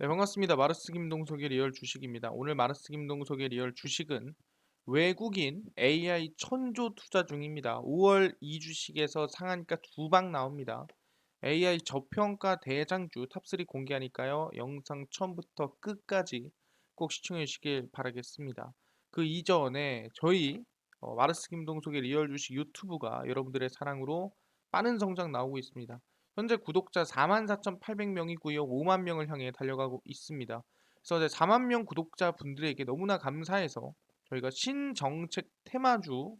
네, 반갑습니다. 마르스 김동석의 리얼 주식입니다. 오늘 마르스 김동석의 리얼 주식은 외국인 AI 천조 투자 중입니다. 5월 이 주식에서 상한가 두 방 나옵니다. AI 저평가 대장주 탑3 공개하니까요. 영상 처음부터 끝까지 꼭 시청해 주시길 바라겠습니다. 그 이전에 저희 마르스 김동석의 리얼 주식 유튜브가 여러분들의 사랑으로 빠른 성장 나오고 있습니다. 현재 구독자 44,800명이고요. 5만 명을 향해 달려가고 있습니다. 그래서 이제 4만 명 구독자 분들에게 너무나 감사해서 저희가 신정책 테마주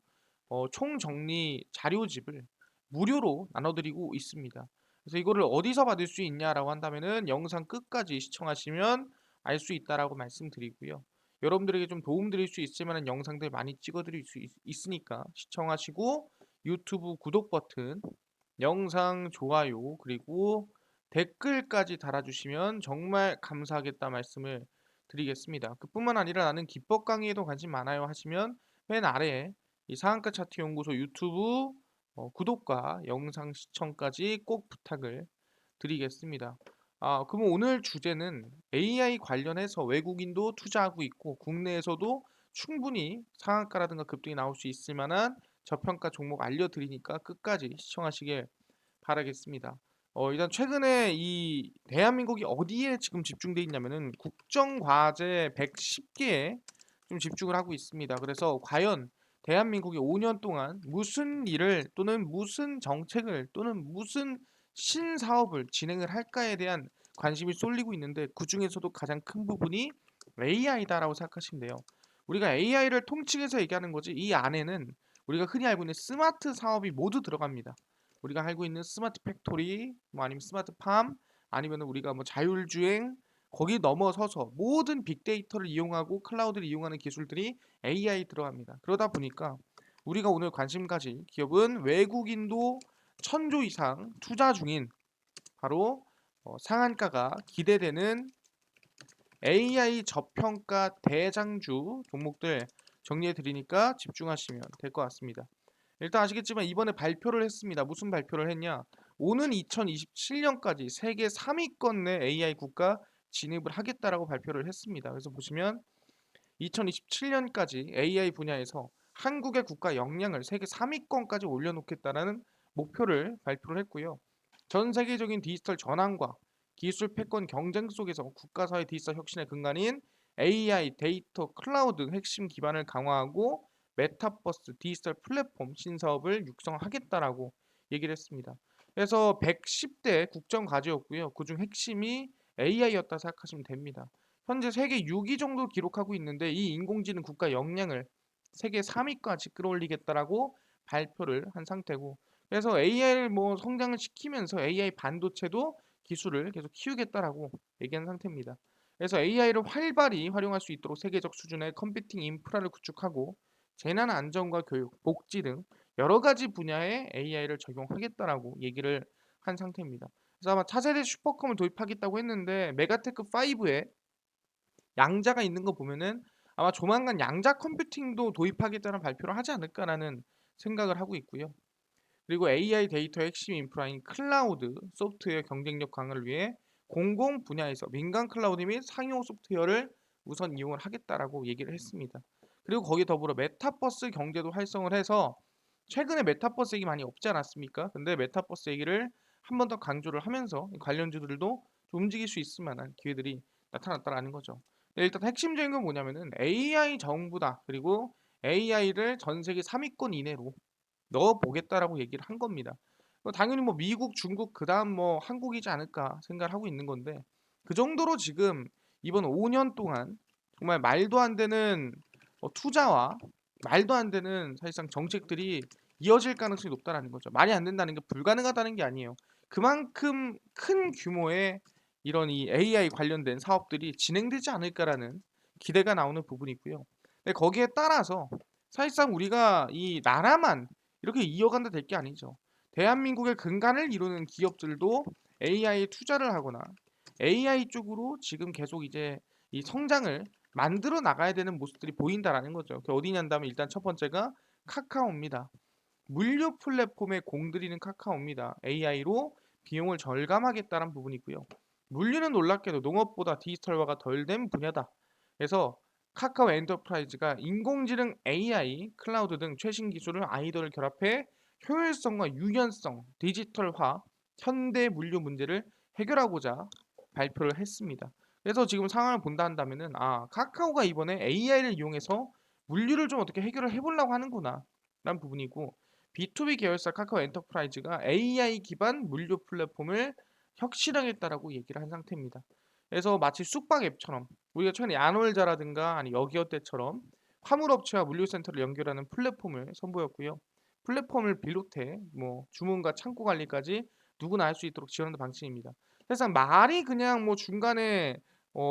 총정리 자료집을 무료로 나눠드리고 있습니다. 그래서 이거를 어디서 받을 수 있냐라고 한다면은 영상 끝까지 시청하시면 알 수 있다라고 말씀드리고요. 여러분들에게 좀 도움 드릴 수 있을 만한 영상들 많이 찍어 드릴 수 있으니까 시청하시고 유튜브 구독 버튼, 영상 좋아요, 그리고 댓글까지 달아주시면 정말 감사하겠다 말씀을 드리겠습니다. 그뿐만 아니라 나는 기법 강의에도 관심 많아요 하시면 맨 아래에 이 상한가 차트 연구소 유튜브 구독과 영상 시청까지 꼭 부탁을 드리겠습니다. 그럼 오늘 주제는 AI 관련해서 외국인도 투자하고 있고 국내에서도 충분히 상한가라든가 급등이 나올 수 있을 만한 저평가 종목 알려드리니까 끝까지 시청하시길 바라겠습니다. 일단 최근에 이 대한민국이 어디에 지금 집중돼 있냐면은 국정과제 110개에 좀 집중을 하고 있습니다. 그래서 과연 대한민국이 5년 동안 무슨 일을 또는 무슨 정책을 또는 무슨 신사업을 진행을 할까에 대한 관심이 쏠리고 있는데 그 중에서도 가장 큰 부분이 AI다라고 생각하시면 돼요. 우리가 AI를 통칭해서 얘기하는 거지 이 안에는 우리가 흔히 알고 있는 스마트 사업이 모두 들어갑니다. 우리가 알고 있는 스마트 팩토리, 뭐 아니면 스마트 팜, 아니면 우리가 뭐 자율주행 거기 넘어서서 모든 빅데이터를 이용하고 클라우드를 이용하는 기술들이 AI 들어갑니다. 그러다 보니까 우리가 오늘 관심 가질 기업은 외국인도 천조 이상 투자 중인 바로 상한가가 기대되는 AI 저평가 대장주 종목들 정리해 드리니까 집중하시면 될 것 같습니다. 일단 아시겠지만 이번에 발표를 했습니다. 무슨 발표를 했냐? 오는 2027년까지 세계 3위권 내 AI 국가 진입을 하겠다라고 발표를 했습니다. 그래서 보시면 2027년까지 AI 분야에서 한국의 국가 역량을 세계 3위권까지 올려놓겠다라는 목표를 발표를 했고요. 전 세계적인 디지털 전환과 기술 패권 경쟁 속에서 국가사회 디지털 혁신의 근간인 AI, 데이터, 클라우드 핵심 기반을 강화하고 메타버스 디지털 플랫폼 신사업을 육성하겠다라고 얘기를 했습니다. 그래서 110대 국정 과제였고요. 그중 핵심이 AI였다 생각하시면 됩니다. 현재 세계 6위 정도 기록하고 있는데 이 인공지능 국가 역량을 세계 3위까지 끌어올리겠다라고 발표를 한 상태고 그래서 AI를 뭐 성장을 시키면서 AI 반도체도 기술을 계속 키우겠다라고 얘기한 상태입니다. 그래서 AI를 활발히 활용할 수 있도록 세계적 수준의 컴퓨팅 인프라를 구축하고 재난 안전과 교육, 복지 등 여러 가지 분야에 AI를 적용하겠다라고 얘기를 한 상태입니다. 그래서 아마 차세대 슈퍼컴을 도입하겠다고 했는데 메가테크 5에 양자가 있는 거 보면은 아마 조만간 양자 컴퓨팅도 도입하겠다는 발표를 하지 않을까라는 생각을 하고 있고요. 그리고 AI 데이터의 핵심 인프라인 클라우드 소프트웨어 경쟁력 강화를 위해 공공 분야에서 민간 클라우드 및 상용 소프트웨어를 우선 이용을 하겠다라고 얘기를 했습니다. 그리고 거기에 더불어 메타버스 경제도 활성을 해서 최근에 메타버스 얘기 많이 없지 않았습니까? 근데 메타버스 얘기를 한 번 더 강조를 하면서 관련주들도 좀 움직일 수 있을 만한 기회들이 나타났다라는 거죠. 네, 일단 핵심적인 건 뭐냐면은 AI 정부다. 그리고 AI를 전 세계 3위권 이내로 넣어 보겠다라고 얘기를 한 겁니다. 당연히 뭐 미국, 중국 그다음 뭐 한국이지 않을까 생각을 하고 있는 건데 그 정도로 지금 이번 5년 동안 정말 말도 안 되는 투자와 말도 안 되는 사실상 정책들이 이어질 가능성이 높다라는 거죠. 말이 안 된다는 게 불가능하다는 게 아니에요. 그만큼 큰 규모의 이런 이 AI 관련된 사업들이 진행되지 않을까라는 기대가 나오는 부분이고요. 근데 거기에 따라서 사실상 우리가 이 나라만 이렇게 이어간다 될 게 아니죠. 대한민국의 근간을 이루는 기업들도 AI에 투자를 하거나 AI 쪽으로 지금 계속 이제 이 성장을 만들어 나가야 되는 모습들이 보인다라는 거죠. 그게 어디냐면 일단 첫 번째가 카카오입니다. 물류 플랫폼에 공들이는 카카오입니다. AI로 비용을 절감하겠다는 부분이고요. 물류는 놀랍게도 농업보다 디지털화가 덜 된 분야다. 그래서 카카오 엔터프라이즈가 인공지능 AI, 클라우드 등 최신 기술을 아이디어를 결합해 효율성과 유연성, 디지털화, 현대 물류 문제를 해결하고자 발표를 했습니다. 그래서 지금 상황을 본다 한다면은 카카오가 이번에 AI를 이용해서 물류를 좀 어떻게 해결을 해보려고 하는구나 라는 부분이고, B2B 계열사 카카오 엔터프라이즈가 AI 기반 물류 플랫폼을 혁신하겠다라고 얘기를 한 상태입니다. 그래서 마치 쑥박 앱처럼 우리가 최근에 야놀자라든가 아니 여기어때처럼 화물업체와 물류센터를 연결하는 플랫폼을 선보였고요. 플랫폼을 비롯해 뭐 주문과 창고 관리까지 누구나 할 수 있도록 지원하는 방침입니다. 그래서 말이 그냥 뭐 중간에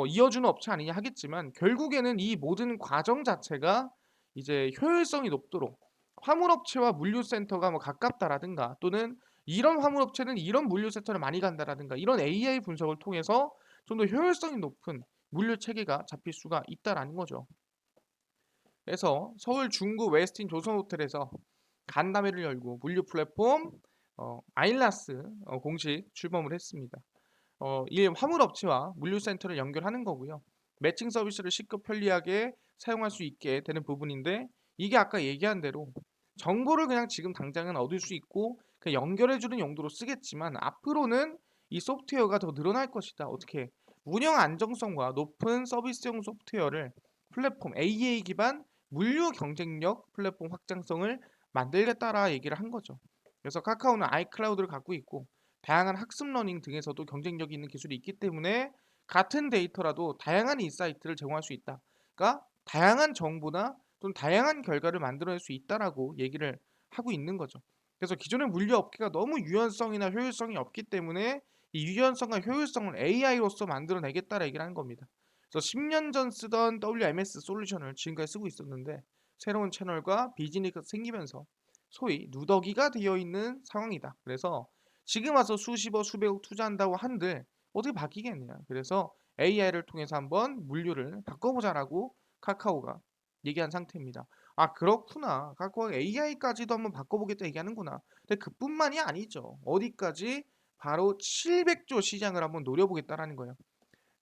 이어주는 업체 아니냐 하겠지만, 결국에는 이 모든 과정 자체가 이제 효율성이 높도록 화물업체와 물류센터가 뭐 가깝다라든가, 또는 이런 화물업체는 이런 물류센터를 많이 간다라든가, 이런 AI 분석을 통해서 좀 더 효율성이 높은 물류 체계가 잡힐 수가 있다라는 거죠. 그래서 서울 중구 웨스틴 조선호텔에서 간담회를 열고 물류 플랫폼 아일라스 공식 출범을 했습니다. 이 화물업체와 물류센터를 연결하는 거고요. 매칭 서비스를 쉽고 편리하게 사용할 수 있게 되는 부분인데, 이게 아까 얘기한 대로 정보를 그냥 지금 당장은 얻을 수 있고 그냥 연결해주는 용도로 쓰겠지만, 앞으로는 이 소프트웨어가 더 늘어날 것이다. 어떻게 운영 안정성과 높은 서비스용 소프트웨어를 플랫폼 AA 기반 물류 경쟁력 플랫폼 확장성을 만들겠다라 얘기를 한 거죠. 그래서 카카오는 아이클라우드를 갖고 있고 다양한 학습 러닝 등에서도 경쟁력이 있는 기술이 있기 때문에 같은 데이터라도 다양한 인사이트를 제공할 수 있다. 그러니까 다양한 정보나 또는 다양한 결과를 만들어낼 수 있다라고 얘기를 하고 있는 거죠. 그래서 기존의 물류 업계가 너무 유연성이나 효율성이 없기 때문에 이 유연성과 효율성을 AI로서 만들어내겠다라 얘기를 하는 겁니다. 그래서 10년 전 쓰던 WMS 솔루션을 지금까지 쓰고 있었는데 새로운 채널과 비즈니스가 생기면서 소위 누더기가 되어 있는 상황이다. 그래서 지금 와서 수십억 수백억 투자한다고 한들 어떻게 바뀌겠냐. 그래서 AI를 통해서 한번 물류를 바꿔보자라고 카카오가 얘기한 상태입니다. 그렇구나. 카카오가 AI까지도 한번 바꿔보겠다 얘기하는구나. 근데 그뿐만이 아니죠. 어디까지? 바로 700조 시장을 한번 노려보겠다라는 거예요.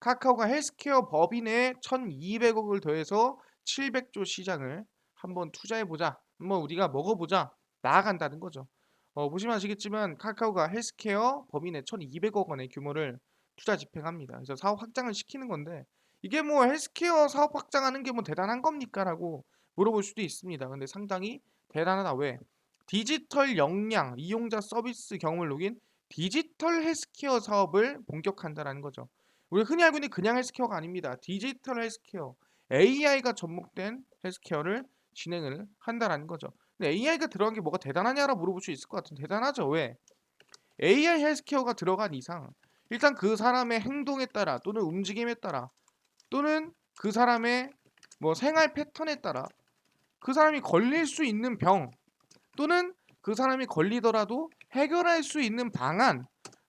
카카오가 헬스케어 법인에 1200억을 더해서 700조 시장을 한번 투자해보자, 한번 우리가 먹어보자, 나아간다는 거죠. 보시면 아시겠지만 카카오가 헬스케어 법인에 1200억 원의 규모를 투자 집행합니다. 그래서 사업 확장을 시키는 건데, 이게 뭐 헬스케어 사업 확장하는 게 뭐 대단한 겁니까? 라고 물어볼 수도 있습니다. 근데 상당히 대단하다. 왜? 디지털 역량, 이용자 서비스 경험을 녹인 디지털 헬스케어 사업을 본격화한다는 거죠. 우리 흔히 알고 있는 그냥 헬스케어가 아닙니다. 디지털 헬스케어, AI가 접목된 헬스케어를 진행을 한다라는 거죠. 근데 AI가 들어간 게 뭐가 대단하냐라 물어볼 수 있을 것 같은데, 대단하죠. 왜? AI 헬스케어가 들어간 이상 일단 그 사람의 행동에 따라 또는 움직임에 따라 또는 그 사람의 뭐 생활 패턴에 따라 그 사람이 걸릴 수 있는 병, 또는 그 사람이 걸리더라도 해결할 수 있는 방안,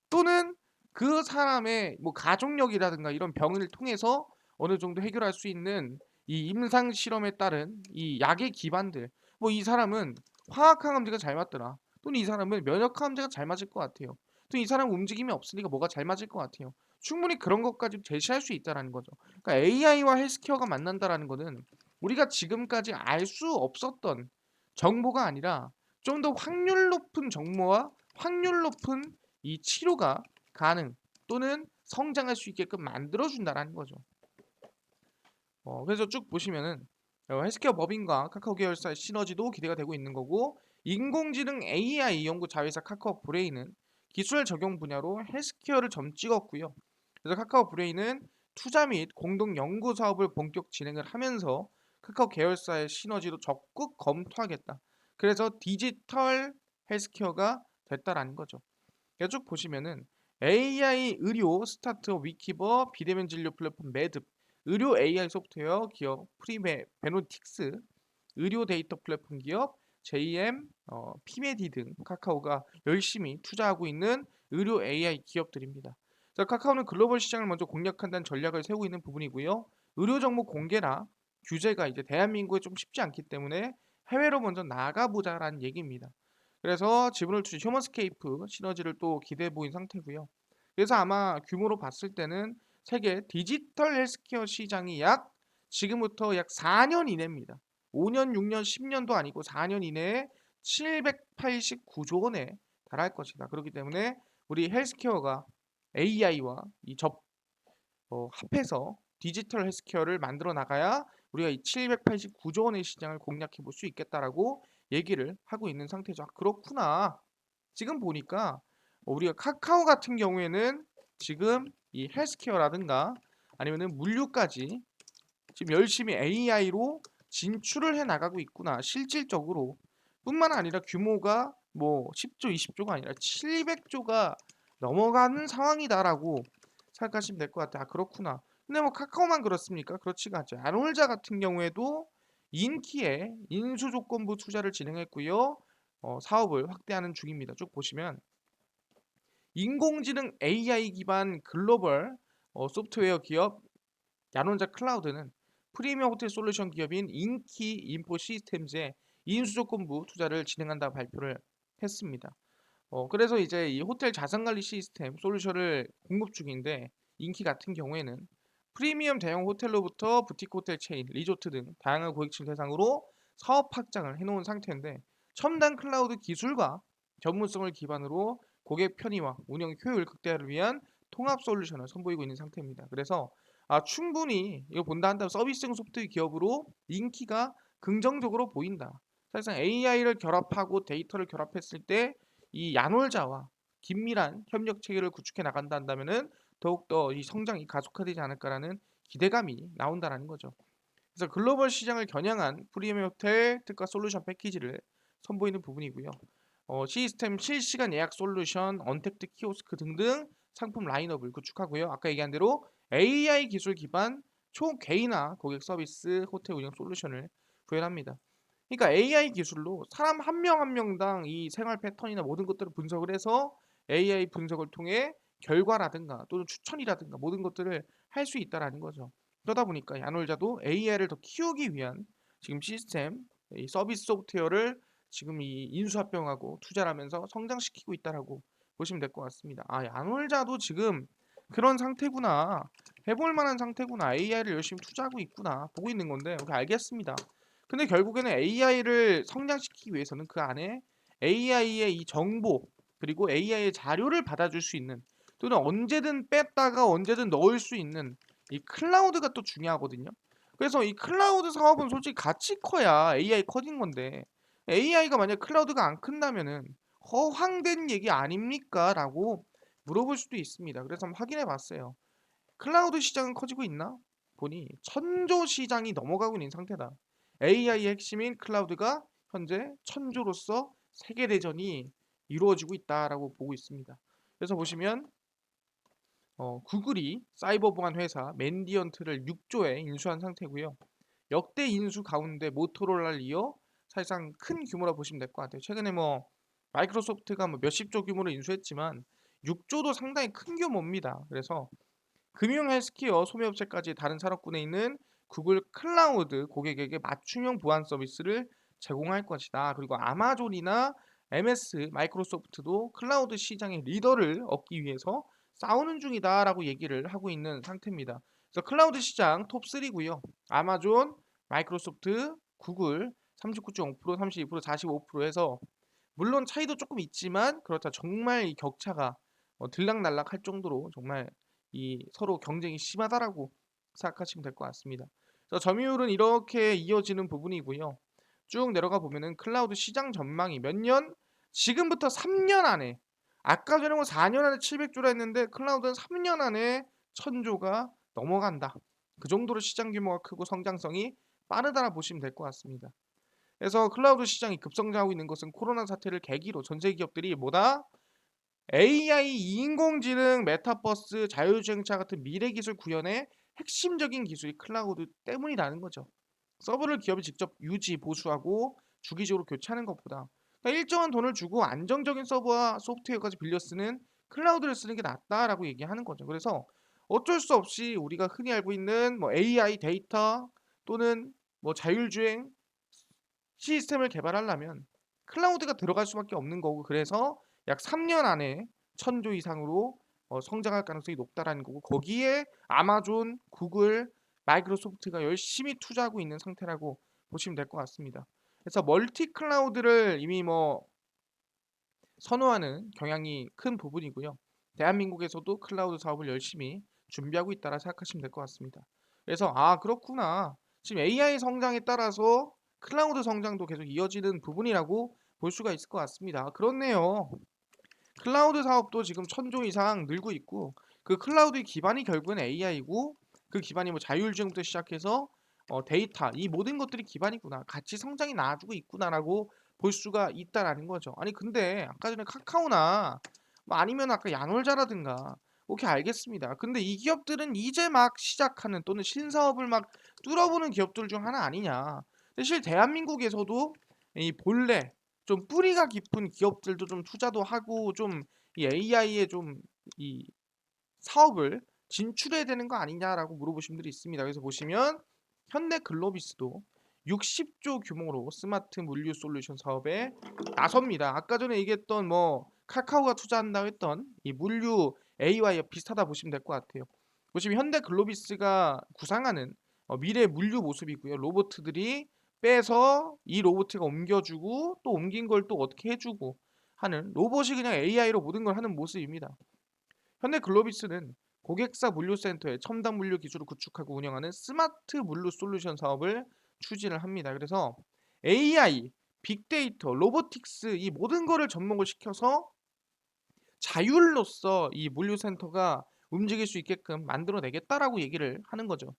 또는 그 사람의 뭐 가족력이라든가 이런 병을 통해서 어느 정도 해결할 수 있는 이 임상 실험에 따른 이 약의 기반들, 뭐 이 사람은 화학 항암제가 잘 맞더라, 또는 이 사람은 면역 항암제가 잘 맞을 것 같아요, 또 이 사람 움직임이 없으니까 뭐가 잘 맞을 것 같아요. 충분히 그런 것까지 제시할 수 있다라는 거죠. 그러니까 AI와 헬스케어가 만난다라는 거는 우리가 지금까지 알 수 없었던 정보가 아니라 좀 더 확률 높은 정보와 확률 높은 이 치료가 가능 또는 성장할 수 있게끔 만들어준다라는 거죠. 그래서 쭉 보시면은 헬스케어 법인과 카카오 계열사의 시너지도 기대가 되고 있는 거고, 인공지능 AI 연구 자회사 카카오 브레인은 기술 적용 분야로 헬스케어를 점 찍었고요. 그래서 카카오 브레인은 투자 및 공동 연구 사업을 본격 진행을 하면서 카카오 계열사의 시너지도 적극 검토하겠다. 그래서 디지털 헬스케어가 됐다라는 거죠. 쭉 보시면은 AI 의료 스타트업 위키버, 비대면 진료 플랫폼 매듭, 의료 AI 소프트웨어 기업 프리베노틱스, 의료 데이터 플랫폼 기업 JM, 피메디 등 카카오가 열심히 투자하고 있는 의료 AI 기업들입니다. 자, 카카오는 글로벌 시장을 먼저 공략한다는 전략을 세우고 있는 부분이고요. 의료 정보 공개나 규제가 이제 대한민국에 좀 쉽지 않기 때문에 해외로 먼저 나가보자라는 얘기입니다. 그래서 지분을 투자 휴먼스케이프 시너지를 또 기대해 보인 상태고요. 그래서 아마 규모로 봤을 때는 세계 디지털 헬스케어 시장이 약 지금부터 약 4년 이내입니다. 5년, 6년, 10년도 아니고 4년 이내에 789조 원에 달할 것이다. 그렇기 때문에 우리 헬스케어가 AI와 합해서 디지털 헬스케어를 만들어 나가야 우리가 이 789조 원의 시장을 공략해 볼 수 있겠다라고 얘기를 하고 있는 상태죠. 아, 그렇구나. 지금 보니까 우리가 카카오 같은 경우에는 지금 이 헬스케어라든가 아니면은 물류까지 지금 열심히 AI로 진출을 해 나가고 있구나. 실질적으로 뿐만 아니라 규모가 뭐 10조, 20조가 아니라 700조가 넘어가는 상황이다라고 생각하시면 될 것 같아요. 아, 그렇구나. 근데 뭐 카카오만 그렇습니까? 그렇지가 않죠. 아놀자 같은 경우에도 인기에 인수조건부 투자를 진행했고요. 사업을 확대하는 중입니다. 쭉 보시면 인공지능 AI 기반 글로벌 소프트웨어 기업 야논자 클라우드는 프리미엄 호텔 솔루션 기업인 인키 인포 시스템즈에 인수조건부 투자를 진행한다고 발표를 했습니다. 그래서 이제 이 호텔 자산관리 시스템 솔루션을 공급 중인데 인키 같은 경우에는 프리미엄 대형 호텔로부터 부티크 호텔 체인, 리조트 등 다양한 고객층 대상으로 사업 확장을 해놓은 상태인데 첨단 클라우드 기술과 전문성을 기반으로 고객 편의와 운영 효율 극대화를 위한 통합 솔루션을 선보이고 있는 상태입니다. 그래서 충분히 이거 본다 한다면 서비스형 소프트웨어 기업으로 인기가 긍정적으로 보인다. 사실상 AI를 결합하고 데이터를 결합했을 때 이 야놀자와 긴밀한 협력 체계를 구축해 나간다 한다면은 더욱더 이 성장이 가속화되지 않을까라는 기대감이 나온다라는 거죠. 그래서 글로벌 시장을 겨냥한 프리미엄 호텔 특화 솔루션 패키지를 선보이는 부분이고요. 시스템 실시간 예약 솔루션, 언택트 키오스크 등등 상품 라인업을 구축하고요. 아까 얘기한 대로 AI 기술 기반 초개인화 고객 서비스 호텔 운영 솔루션을 구현합니다. 그러니까 AI 기술로 사람 한 명 한 명당 이 생활 패턴이나 모든 것들을 분석을 해서 AI 분석을 통해 결과라든가 또는 추천이라든가 모든 것들을 할 수 있다라는 거죠. 그러다 보니까 야놀자도 AI를 더 키우기 위한 지금 시스템, 이 서비스 소프트웨어를 지금 이 인수합병하고 투자를 하면서 성장시키고 있다라고 보시면 될 것 같습니다. 아, 야놀자도 지금 그런 상태구나. 해볼 만한 상태구나. AI를 열심히 투자하고 있구나. 보고 있는 건데, 오케이, 알겠습니다. 근데 결국에는 AI를 성장시키기 위해서는 그 안에 AI의 이 정보 그리고 AI의 자료를 받아줄 수 있는 또는 언제든 뺐다가 언제든 넣을 수 있는 이 클라우드가 또 중요하거든요. 그래서 이 클라우드 사업은 솔직히 같이 커야 AI 커진 건데 AI가 만약 클라우드가 안 큰다면은 허황된 얘기 아닙니까? 라고 물어볼 수도 있습니다. 그래서 한번 확인해 봤어요. 클라우드 시장은 커지고 있나? 보니 천조 시장이 넘어가고 있는 상태다. AI의 핵심인 클라우드가 현재 천조로서 세계 대전이 이루어지고 있다라고 보고 있습니다. 그래서 보시면 구글이 사이버 보안 회사 맨디언트를 6조에 인수한 상태고요. 역대 인수 가운데 모토로라를 이어 사실상 큰 규모라 보시면 될 것 같아요. 최근에 뭐 마이크로소프트가 뭐 몇십조 규모로 인수했지만 6조도 상당히 큰 규모입니다. 그래서 금융 헬스케어 소매업체까지 다른 산업군에 있는 구글 클라우드 고객에게 맞춤형 보안 서비스를 제공할 것이다. 그리고 아마존이나 MS, 마이크로소프트도 클라우드 시장의 리더를 얻기 위해서 싸우는 중이다라고 얘기를 하고 있는 상태입니다. 그래서 클라우드 시장 톱3고요. 아마존, 마이크로소프트, 구글 39.5%, 32%, 45% 해서 물론 차이도 조금 있지만 그렇다 정말 이 격차가 들락날락 할 정도로 정말 이 서로 경쟁이 심하다라고 생각하시면 될 것 같습니다. 그래서 점유율은 이렇게 이어지는 부분이고요. 쭉 내려가 보면은 클라우드 시장 전망이 몇 년? 지금부터 3년 안에 아까 전에 뭐 4년 안에 700조라 했는데 클라우드는 3년 안에 1000조가 넘어간다. 그 정도로 시장 규모가 크고 성장성이 빠르다라 보시면 될 것 같습니다. 그래서 클라우드 시장이 급성장하고 있는 것은 코로나 사태를 계기로 전세 기업들이 뭐다? AI, 인공지능, 메타버스, 자율주행차 같은 미래 기술 구현의 핵심적인 기술이 클라우드 때문이라는 거죠. 서버를 기업이 직접 유지, 보수하고 주기적으로 교체하는 것보다 그러니까 일정한 돈을 주고 안정적인 서버와 소프트웨어까지 빌려 쓰는 클라우드를 쓰는 게 낫다라고 얘기하는 거죠. 그래서 어쩔 수 없이 우리가 흔히 알고 있는 뭐 AI 데이터 또는 뭐 자율주행 시스템을 개발하려면 클라우드가 들어갈 수밖에 없는 거고 그래서 약 3년 안에 1000조 이상으로 성장할 가능성이 높다라는 거고 거기에 아마존, 구글, 마이크로소프트가 열심히 투자하고 있는 상태라고 보시면 될 것 같습니다. 그래서 멀티 클라우드를 이미 뭐 선호하는 경향이 큰 부분이고요. 대한민국에서도 클라우드 사업을 열심히 준비하고 있다라 생각하시면 될 것 같습니다. 그래서 그렇구나. 지금 AI 성장에 따라서 클라우드 성장도 계속 이어지는 부분이라고 볼 수가 있을 것 같습니다. 그렇네요. 클라우드 사업도 지금 1000조 이상 늘고 있고 그 클라우드의 기반이 결국은 AI고 그 기반이 뭐 자율주행부터 시작해서 데이터 이 모든 것들이 기반이구나. 같이 성장이 나아지고 있구나라고 볼 수가 있다라는 거죠. 아니 근데 아까 전에 카카오나 뭐 아니면 아까 야놀자라든가 오케이 알겠습니다. 근데 이 기업들은 이제 막 시작하는 또는 신사업을 막 뚫어보는 기업들 중 하나 아니냐. 사실 대한민국에서도 이 본래 좀 뿌리가 깊은 기업들도 좀 투자도 하고 좀 이 AI에 좀 이 사업을 진출해야 되는 거 아니냐라고 물어보신 분들이 있습니다. 그래서 보시면 현대글로비스도 60조 규모로 스마트 물류 솔루션 사업에 나섭니다. 아까 전에 얘기했던 뭐 카카오가 투자한다고 했던 이 물류 AI와 비슷하다 보시면 될 것 같아요. 보시면 현대글로비스가 구상하는 미래 물류 모습이고요. 로봇들이 빼서 이 로봇가 옮겨주고 또 옮긴 걸 또 어떻게 해주고 하는 로봇이 그냥 AI로 모든 걸 하는 모습입니다. 현대글로비스는 고객사 물류센터에 첨단 물류 기술을 구축하고 운영하는 스마트 물류 솔루션 사업을 추진을 합니다. 그래서 AI, 빅데이터, 로보틱스 이 모든 거를 접목을 시켜서 자율로서 이 물류센터가 움직일 수 있게끔 만들어내겠다라고 얘기를 하는 거죠.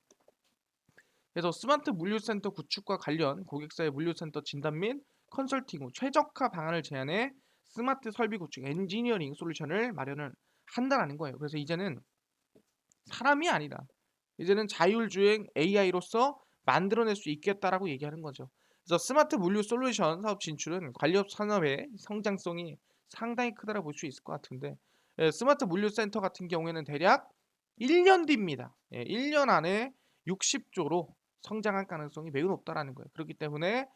그래서 스마트 물류센터 구축과 관련 고객사의 물류센터 진단 및 컨설팅 후 최적화 방안을 제안해 스마트 설비 구축 엔지니어링 솔루션을 마련을 한다라는 거예요. 그래서 이제는 사람이 아니라 이제는 자율주행 AI로서 만들어낼 수 있겠다라고 얘기하는 거죠. 그래서 스마트 물류 솔루션 사업 진출은 관련 산업의 성장성이 상당히 크다라고 볼 수 있을 것 같은데 스마트 물류 센터 같은 경우에는 대략 1년 뒤입니다. 1년 안에 60조로 성장할 가능성이 매우 높다라는 거예요. 그렇기 때문에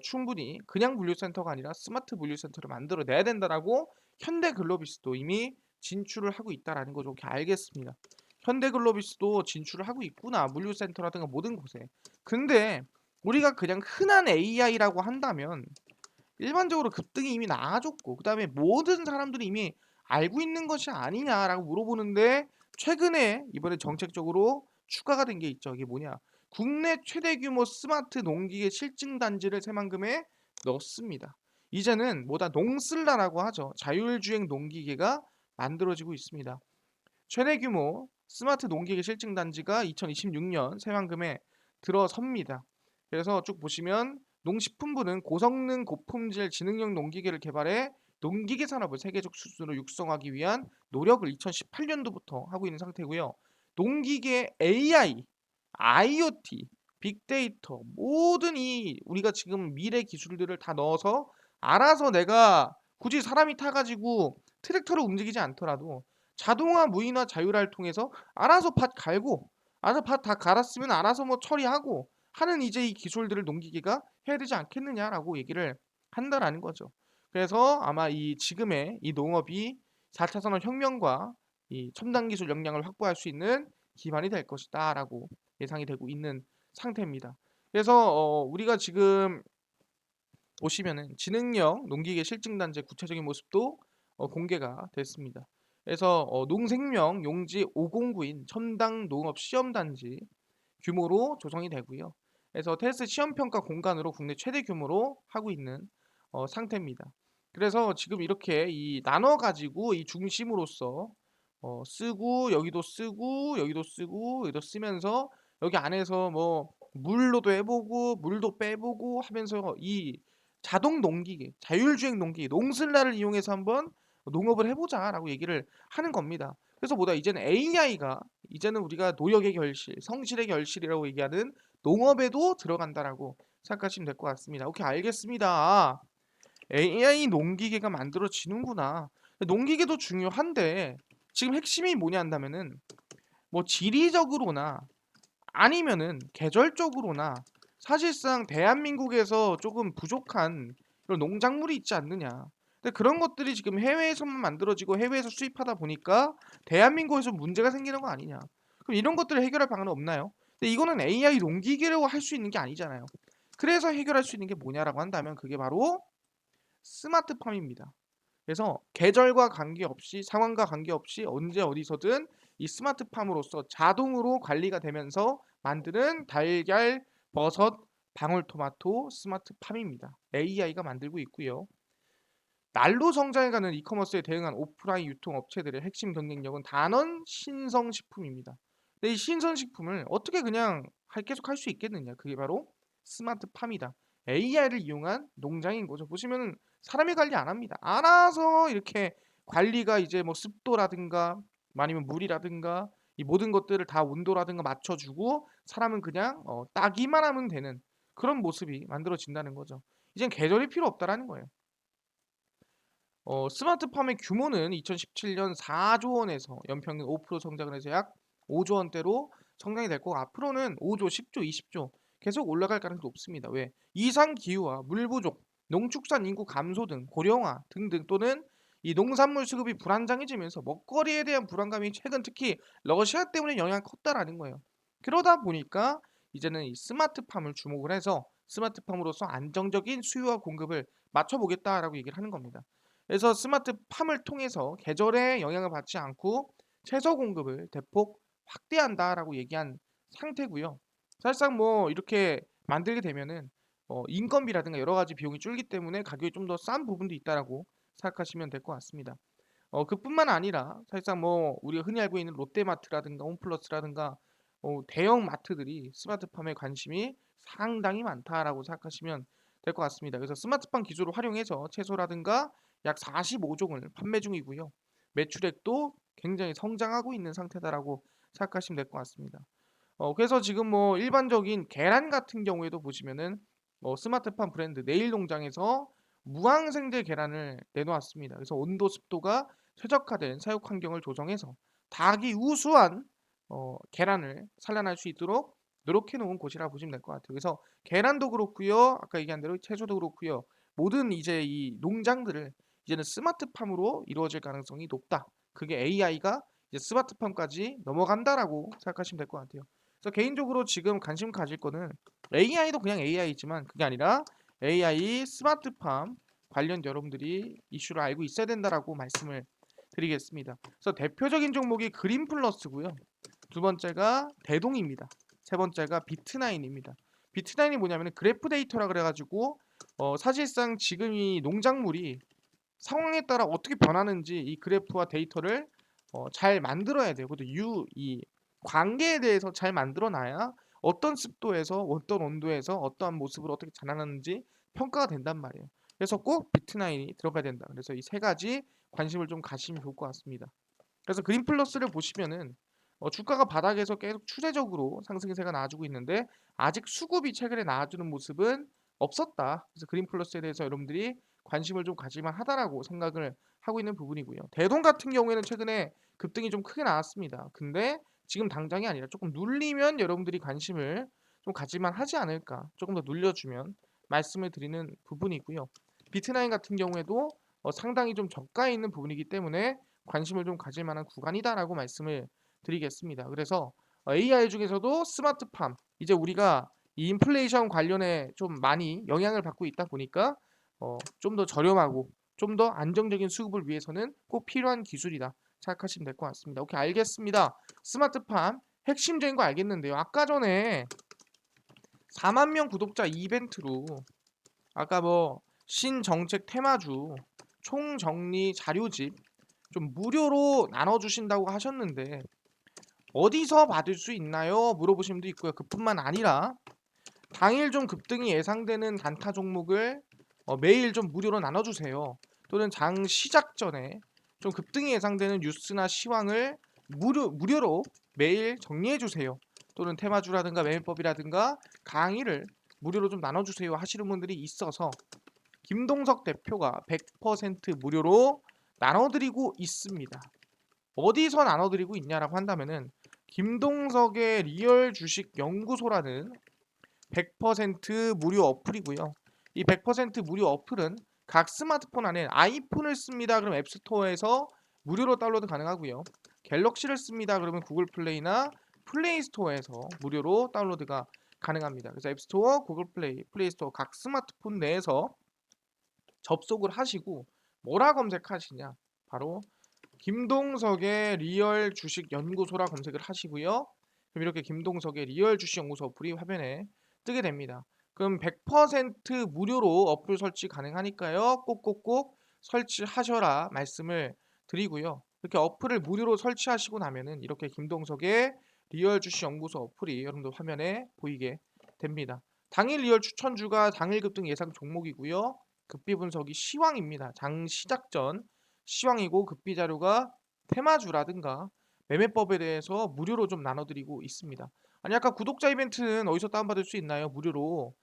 충분히 그냥 물류센터가 아니라 스마트 물류센터를 만들어내야 된다라고 현대글로비스도 이미 진출을 하고 있다라는 거죠. 이렇게 알겠습니다. 현대글로비스도 진출을 하고 있구나. 물류센터라든가 모든 곳에. 근데 우리가 그냥 흔한 AI라고 한다면 일반적으로 급등이 이미 나아졌고 그다음에 모든 사람들이 이미 알고 있는 것이 아니냐라고 물어보는데 최근에 이번에 정책적으로 추가가 된 게 있죠. 이게 뭐냐? 국내 최대 규모 스마트 농기계 실증 단지를 새만금에 넣습니다. 이제는 뭐다 농슬라라고 하죠. 자율주행 농기계가 만들어지고 있습니다. 최대 규모 스마트 농기계 실증 단지가 2026년 새만금에 들어섭니다. 그래서 쭉 보시면 농식품부는 고성능 고품질 지능형 농기계를 개발해 농기계 산업을 세계적 수준으로 육성하기 위한 노력을 2018년도부터 하고 있는 상태고요. 농기계 AI, IoT, 빅데이터 모든 이 우리가 지금 미래 기술들을 다 넣어서 알아서 내가 굳이 사람이 타가지고 트랙터를 움직이지 않더라도 자동화 무인화 자율화를 통해서 알아서 밭 갈고 알아서 밭 다 갈았으면 알아서 뭐 처리하고 하는 이제 이 기술들을 농기계가 해야 되지 않겠느냐라고 얘기를 한다라는 거죠. 그래서 아마 이 지금의 이 농업이 4차 산업혁명과 이 첨단 기술 역량을 확보할 수 있는 기반이 될 것이다라고 예상이 되고 있는 상태입니다. 그래서 우리가 지금 보시면은 지능형 농기계 실증단지 구체적인 모습도 공개가 됐습니다. 그래서 농생명 용지 509인 첨단 농업 시험단지 규모로 조성이 되고요. 그래서 테스트 시험평가 공간으로 국내 최대 규모로 하고 있는 상태입니다. 그래서 지금 이렇게 이 나눠 가지고 이 중심으로서 쓰고 여기도 쓰고 여기도 쓰고 여기도 쓰면서 여기 안에서 뭐 물로도 해보고 물도 빼보고 하면서 이 자동 농기계, 자율주행 농기계, 농슬라를 이용해서 한번 농업을 해보자라고 얘기를 하는 겁니다. 그래서 뭐다 이제는 AI가 이제는 우리가 노력의 결실, 성실의 결실이라고 얘기하는 농업에도 들어간다라고 생각하시면 될 것 같습니다. 오케이 알겠습니다. AI 농기계가 만들어지는구나. 농기계도 중요한데 지금 핵심이 뭐냐 한다면은 뭐 지리적으로나 아니면은 계절적으로나 사실상 대한민국에서 조금 부족한 그런 농작물이 있지 않느냐. 근데 그런 것들이 지금 해외에서만 만들어지고 해외에서 수입하다 보니까 대한민국에서 문제가 생기는 거 아니냐. 그럼 이런 것들을 해결할 방안은 없나요? 근데 이거는 AI 농기계로 할 수 있는 게 아니잖아요. 그래서 해결할 수 있는 게 뭐냐라고 한다면 그게 바로 스마트팜입니다. 그래서 계절과 관계없이 상황과 관계없이 언제 어디서든 이 스마트팜으로써 자동으로 관리가 되면서 만드는 달걀, 버섯, 방울토마토 스마트팜입니다. AI가 만들고 있고요. 날로 성장해가는 이커머스에 대응한 오프라인 유통업체들의 핵심 경쟁력은 단원 신성식품입니다. 근데 이 신선식품을 어떻게 그냥 계속 할 수 있겠느냐? 그게 바로 스마트팜이다. AI를 이용한 농장인 거죠. 보시면은 사람이 관리 안 합니다. 알아서 이렇게 관리가 이제 뭐 습도라든가 아니면 물이라든가 이 모든 것들을 다 온도라든가 맞춰주고 사람은 그냥 따기만 하면 되는 그런 모습이 만들어진다는 거죠. 이젠 계절이 필요 없다라는 거예요. 스마트팜의 규모는 2017년 4조 원에서 연평균 5% 성장을 해서 약 5조 원대로 성장이 될 거고 앞으로는 5조, 10조, 20조 계속 올라갈 가능성이 높습니다. 왜? 이상 기후와 물 부족, 농축산 인구 감소 등 고령화 등등 또는 이 농산물 수급이 불안정해지면서 먹거리에 대한 불안감이 최근 특히 러시아 때문에 영향이 컸다라는 거예요. 그러다 보니까 이제는 이 스마트팜을 주목을 해서 스마트팜으로서 안정적인 수요와 공급을 맞춰보겠다라고 얘기를 하는 겁니다. 그래서 스마트팜을 통해서 계절에 영향을 받지 않고 채소 공급을 대폭 확대한다라고 얘기한 상태고요. 사실상 뭐 이렇게 만들게 되면은 인건비라든가 여러 가지 비용이 줄기 때문에 가격이 좀 더 싼 부분도 있다라고 생각하시면 될 것 같습니다. 그뿐만 아니라 사실상 뭐 우리가 흔히 알고 있는 롯데마트라든가 홈플러스라든가 대형 마트들이 스마트팜에 관심이 상당히 많다라고 생각하시면 될 것 같습니다. 그래서 스마트팜 기술을 활용해서 채소라든가 약 45종을 판매 중이고요. 매출액도 굉장히 성장하고 있는 상태다라고 생각하시면 될 것 같습니다. 그래서 지금 뭐 일반적인 계란 같은 경우에도 보시면은 스마트팜 브랜드 내일농장에서 무항생제 계란을 내놓았습니다. 그래서 온도 습도가 최적화된 사육 환경을 조정해서 닭이 우수한 계란을 산란할 수 있도록 노력해 놓은 곳이라 보시면 될 것 같아요. 그래서 계란도 그렇고요. 아까 얘기한 대로 채소도 그렇고요. 모든 이제 이 농장들을 이제는 스마트팜으로 이루어질 가능성이 높다. 그게 AI가 이제 스마트팜까지 넘어간다라고 생각하시면 될 것 같아요. 그래서 개인적으로 지금 관심 가질 거는 AI도 그냥 AI지만 그게 아니라 AI 스마트팜 관련 여러분들이 이슈를 알고 있어야 된다라고 말씀을 드리겠습니다. 그래서 대표적인 종목이 그린플러스고요. 두 번째가 대동입니다. 세 번째가 비트나인입니다. 비트나인이 뭐냐면 그래프 데이터라 그래가지고 사실상 지금 이 농작물이 상황에 따라 어떻게 변하는지 이 그래프와 데이터를 잘 만들어야 돼요. 그것도 이 관계에 대해서 잘 만들어놔야 어떤 습도에서 어떤 온도에서 어떠한 모습으로 어떻게 자라나는지 평가가 된단 말이에요. 그래서 꼭 비트나인이 들어가야 된다. 그래서 이 세 가지 관심을 좀 가시면 좋을 것 같습니다. 그래서 그린플러스를 보시면은 주가가 바닥에서 계속 추세적으로 상승세가 나와주고 있는데 아직 수급이 최근에 나와주는 모습은 없었다. 그래서 그린플러스에 대해서 여러분들이 관심을 좀 가질만 하다라고 생각을 하고 있는 부분이고요. 대동 같은 경우에는 최근에 급등이 좀 크게 나왔습니다. 근데 지금 당장이 아니라 조금 눌리면 여러분들이 관심을 좀 가질만 하지 않을까. 조금 더 눌려주면 말씀을 드리는 부분이고요. 비트나인 같은 경우에도 상당히 좀 저가에 있는 부분이기 때문에 관심을 좀 가질 만한 구간이다라고 말씀을 드리겠습니다. 그래서 AI 중에서도 스마트팜 이제 우리가 이 인플레이션 관련해 좀 많이 영향을 받고 있다 보니까 좀 더 저렴하고 좀 더 안정적인 수급을 위해서는 꼭 필요한 기술이다 생각하시면 될 것 같습니다. 오케이 알겠습니다. 스마트팜 핵심적인 거 알겠는데요. 아까 전에 4만 명 구독자 이벤트로 아까 뭐 신정책 테마주 총정리 자료집 좀 무료로 나눠주신다고 하셨는데 어디서 받을 수 있나요? 물어보신 분도 있고요. 그뿐만 아니라 당일 좀 급등이 예상되는 단타 종목을 매일 좀 무료로 나눠주세요. 또는 장 시작 전에 좀 급등이 예상되는 뉴스나 시황을 무료로 매일 정리해주세요. 또는 테마주라든가 매매법이라든가 강의를 무료로 좀 나눠주세요 하시는 분들이 있어서 김동석 대표가 100% 무료로 나눠드리고 있습니다. 어디서 나눠드리고 있냐라고 한다면은 김동석의 리얼 주식 연구소라는 100% 무료 어플이고요. 이 100% 무료 어플은 각 스마트폰 안에 아이폰을 씁니다. 그럼 앱스토어에서 무료로 다운로드 가능하고요. 갤럭시를 씁니다. 그러면 구글 플레이나 플레이 스토어에서 무료로 다운로드가 가능합니다. 그래서 앱스토어, 구글 플레이, 플레이 스토어 각 스마트폰 내에서 접속을 하시고 뭐라 검색하시냐? 바로 김동석의 리얼 주식 연구소라 검색을 하시고요. 그럼 이렇게 김동석의 리얼 주식 연구소 어플이 화면에 뜨게 됩니다. 그럼 100% 무료로 어플 설치 가능하니까요. 꼭꼭꼭 설치하셔라 말씀을 드리고요. 이렇게 어플을 무료로 설치하시고 나면은 이렇게 김동석의 리얼 주식 연구소 어플이 여러분들 화면에 보이게 됩니다. 당일 리얼 추천주가 당일 급등 예상 종목이고요. 급비 분석이 시황입니다. 장 시작 전 시황이고 급비 자료가 테마주라든가 매매법에 대해서 무료로 좀 나눠드리고 있습니다. 아니 아까 구독자 이벤트는 어디서 다운받을 수 있나요? 무료로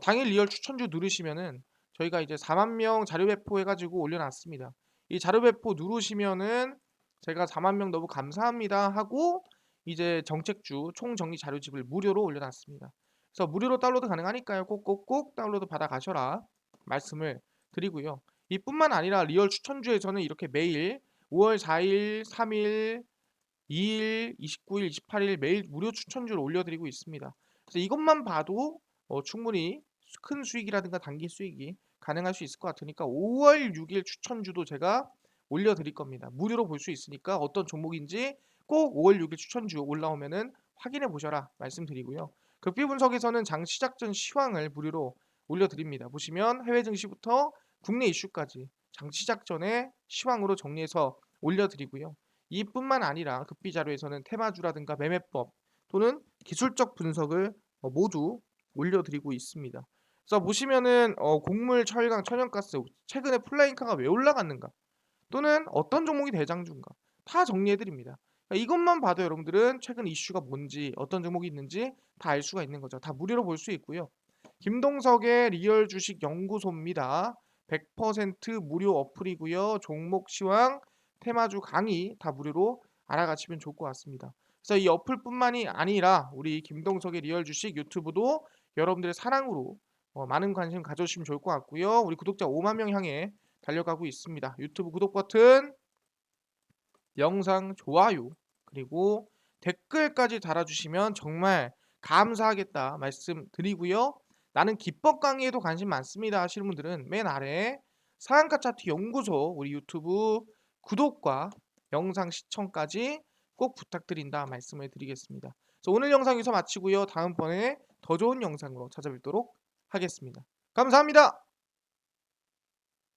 당일 리얼 추천주 누르시면은 저희가 이제 4만 명 자료 배포 해가지고 올려놨습니다. 이 자료 배포 누르시면은 제가 4만 명 너무 감사합니다 하고 이제 정책주 총정리 자료집을 무료로 올려놨습니다. 그래서 무료로 다운로드 가능하니까요. 꼭꼭꼭 다운로드 받아 가셔라 말씀을 드리고요. 이뿐만 아니라 리얼 추천주에서는 이렇게 매일 5월 4일, 3일, 2일, 29일, 28일 매일 무료 추천주를 올려드리고 있습니다. 그래서 이것만 봐도 충분히 큰 수익이라든가 단기 수익이 가능할 수 있을 것 같으니까 5월 6일 추천주도 제가 올려드릴 겁니다. 무료로 볼 수 있으니까 어떤 종목인지 꼭 5월 6일 추천주 올라오면은 확인해 보셔라 말씀드리고요. 극비 분석에서는 장 시작 전 시황을 무료로 올려드립니다. 보시면 해외 증시부터 국내 이슈까지 장 시작 전에 시황으로 정리해서 올려드리고요. 이뿐만 아니라 급비 자료에서는 테마주라든가 매매법 또는 기술적 분석을 모두 올려드리고 있습니다. 그래서 보시면은 곡물, 철강, 천연가스 최근에 플라잉카가 왜 올라갔는가 또는 어떤 종목이 대장주인가 다 정리해드립니다. 그러니까 이것만 봐도 여러분들은 최근 이슈가 뭔지 어떤 종목이 있는지 다 알 수가 있는 거죠. 다 무료로 볼 수 있고요. 김동석의 리얼 주식 연구소입니다. 100% 무료 어플이고요. 종목 시황, 테마주 강의 다 무료로 알아가시면 좋을 것 같습니다. 그래서 이 어플뿐만이 아니라 우리 김동석의 리얼 주식 유튜브도 여러분들의 사랑으로 많은 관심 가져주시면 좋을 것 같고요. 우리 구독자 5만 명 향해 달려가고 있습니다. 유튜브 구독 버튼, 영상 좋아요, 그리고 댓글까지 달아주시면 정말 감사하겠다 말씀드리고요. 나는 기법 강의에도 관심 많습니다 하시는 분들은 맨 아래 상한가 차트 연구소 우리 유튜브 구독과 영상 시청까지 꼭 부탁드린다 말씀을 드리겠습니다. 그래서 오늘 영상 여기서 마치고요. 다음번에 더 좋은 영상으로 찾아뵙도록 하겠습니다. 감사합니다.